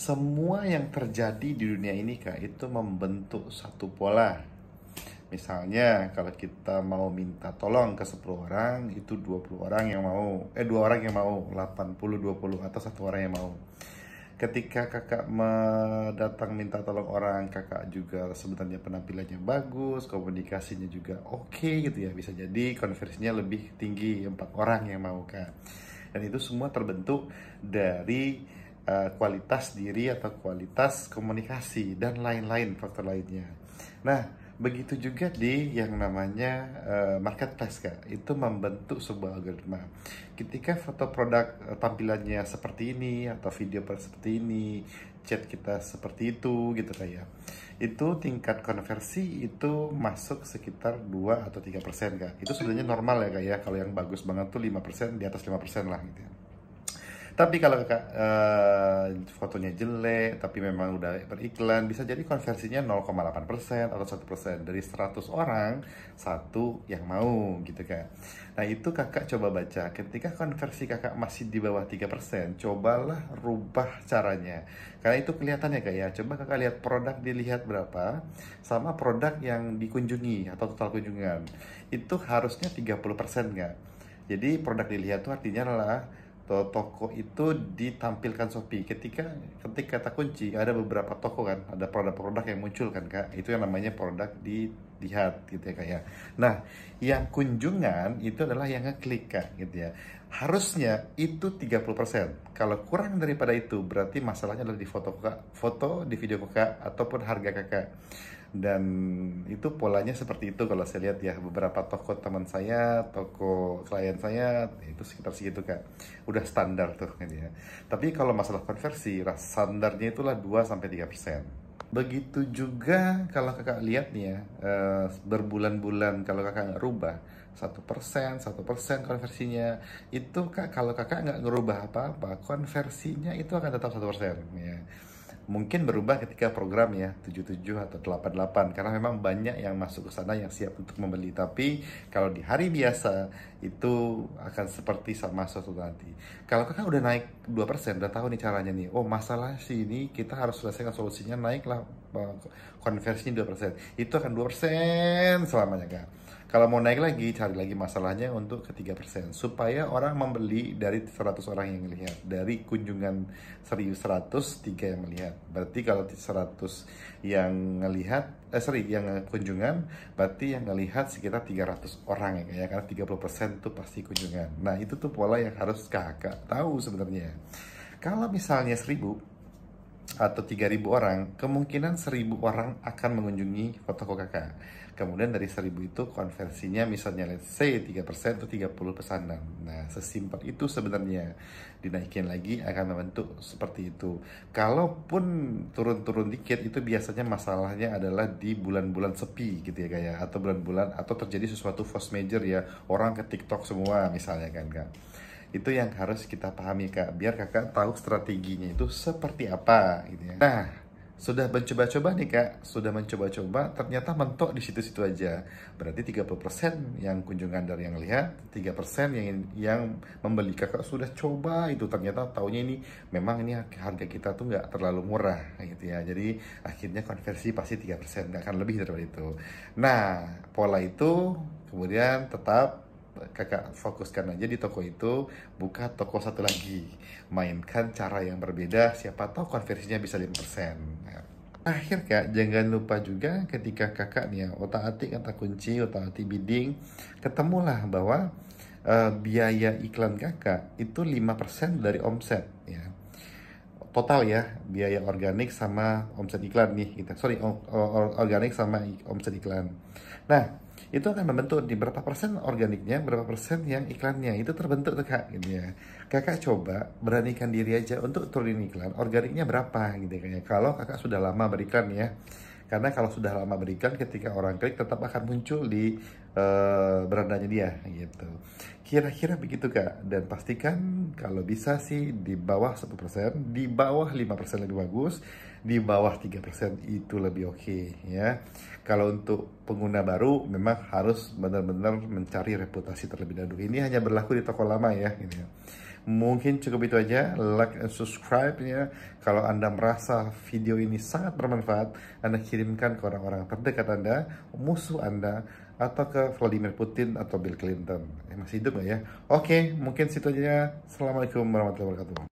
Semua yang terjadi di dunia ini Kak, itu membentuk satu pola. Misalnya kalau kita mau minta tolong ke 10 orang, itu 20 orang yang mau, 2 orang yang mau, 80 20 atau satu orang yang mau. Ketika kakak datang minta tolong orang, kakak juga sebenarnya penampilannya bagus, komunikasinya juga oke gitu ya, bisa jadi konversinya lebih tinggi, 4 orang yang mau Kak. Dan itu semua terbentuk dari kualitas diri atau kualitas komunikasi dan lain-lain faktor lainnya. Nah, begitu juga di yang namanya marketplace Kak, itu membentuk sebuah algoritma. Ketika foto produk tampilannya seperti ini atau video seperti ini, chat kita seperti itu gitu kayak. Itu tingkat konversi itu masuk sekitar 2 atau 3% Kak. Itu sebenarnya normal ya Kak ya. Kalau yang bagus banget tuh 5%, di atas 5% lah gitu ya. Tapi kalau kakak fotonya jelek, tapi memang udah beriklan, bisa jadi konversinya 0,8% atau 1%. Dari 100 orang, satu yang mau gitu kak. Nah itu kakak coba baca, ketika konversi kakak masih di bawah 3%, cobalah rubah caranya. Karena itu kelihatan ya kak ya, coba kakak lihat produk dilihat berapa, sama produk yang dikunjungi atau total kunjungan. Itu harusnya 30% kak. Jadi produk dilihat itu artinya adalah toko itu ditampilkan Shopee. Ketika ketik kata kunci ada beberapa toko kan, ada produk-produk yang muncul kan kak, itu yang namanya produk dilihat gitu ya kak ya. Nah yang kunjungan itu adalah yang ngeklik kak gitu ya, harusnya itu 30%. Kalau kurang daripada itu berarti masalahnya adalah di foto kakak, foto di video kakak ataupun harga kakak. Dan itu polanya seperti itu kalau saya lihat ya, beberapa toko teman saya, toko klien saya itu sekitar segitu kak, udah standar tuh gitu ya. Tapi kalau masalah konversi, standarnya itulah 2 sampai 3%. Begitu juga kalau kakak lihat nih ya, berbulan-bulan kalau kakak nggak rubah 1%, 1% konversinya, itu kak kalau kakak nggak ngerubah apa-apa, konversinya itu akan tetap 1% ya. Mungkin berubah ketika program ya 77 atau 88 karena memang banyak yang masuk ke sana yang siap untuk membeli. Tapi kalau di hari biasa itu akan seperti sama suatu nanti. Kalau kakak udah naik 2%, udah tahu nih caranya nih. Oh, masalah sih ini kita harus selesaikan solusinya, naiklah konversinya 2%. Itu akan 2% selamanya kak. Kalau mau naik lagi, cari lagi masalahnya untuk ke 3%. Supaya orang membeli dari 100 orang yang melihat. Dari kunjungan 100, 3 yang melihat. Berarti kalau 100 yang ngelihat, yang kunjungan, berarti yang ngelihat sekitar 300 orang ya. Karena 30% itu pasti kunjungan. Nah itu tuh pola yang harus kakak tahu sebenarnya. Kalau misalnya 1000 atau 3.000 orang, kemungkinan 1.000 orang akan mengunjungi foto kakak. Kemudian dari 1.000 itu konversinya misalnya let's say 3% atau 30 pesanan. Nah, sesimpel itu sebenarnya. Dinaikin lagi akan membentuk seperti itu. Kalaupun turun-turun dikit, itu biasanya masalahnya adalah di bulan-bulan sepi gitu ya kayak, atau bulan-bulan atau terjadi sesuatu force major ya, orang ke TikTok semua misalnya kan kak. Itu yang harus kita pahami kak, biar kakak tahu strateginya itu seperti apa gitu ya. Nah, sudah mencoba-coba nih kak, sudah mencoba-coba, ternyata mentok di situ-situ aja. Berarti 30% yang kunjungan dari yang lihat, 3% yang membeli. Kakak sudah coba itu, ternyata taunya ini memang ini harga kita tuh nggak terlalu murah gitu ya. Jadi akhirnya konversi pasti 3%, nggak akan lebih daripada itu. Nah, pola itu kemudian tetap kakak fokuskan aja di toko itu, buka toko satu lagi, mainkan cara yang berbeda, siapa tahu konversinya bisa 5%. Nah, akhir kak, jangan lupa juga ketika kakak nih ya, otak-atik kata kunci, otak-atik bidding, ketemulah bahwa biaya iklan kakak itu 5% dari omset ya. Total ya, biaya organik sama omset iklan nih kita. Sorry, organik sama omset iklan. Nah, itu akan membentuk di berapa persen organiknya, berapa persen yang iklannya. Itu terbentuk tuh kak gitu ya. Kakak coba beranikan diri aja untuk turunin iklan, organiknya berapa gitu ya. Kalau kakak sudah lama beriklan ya. Karena kalau sudah lama beriklan, ketika orang klik tetap akan muncul di berandanya dia gitu. Kira-kira begitu kak. Dan pastikan kalau bisa sih di bawah 1%, di bawah 5% lebih bagus, di bawah 3% itu lebih oke ya. Kalau untuk pengguna baru memang harus benar-benar mencari reputasi terlebih dahulu. Ini hanya berlaku di toko lama ya gitu ya. Mungkin cukup itu aja, like and subscribe ya. Kalau Anda merasa video ini sangat bermanfaat, Anda kirimkan ke orang-orang terdekat Anda, musuh Anda, atau ke Vladimir Putin atau Bill Clinton. Masih hidup nggak ya? Oke, mungkin situ aja. Assalamualaikum warahmatullahi wabarakatuh.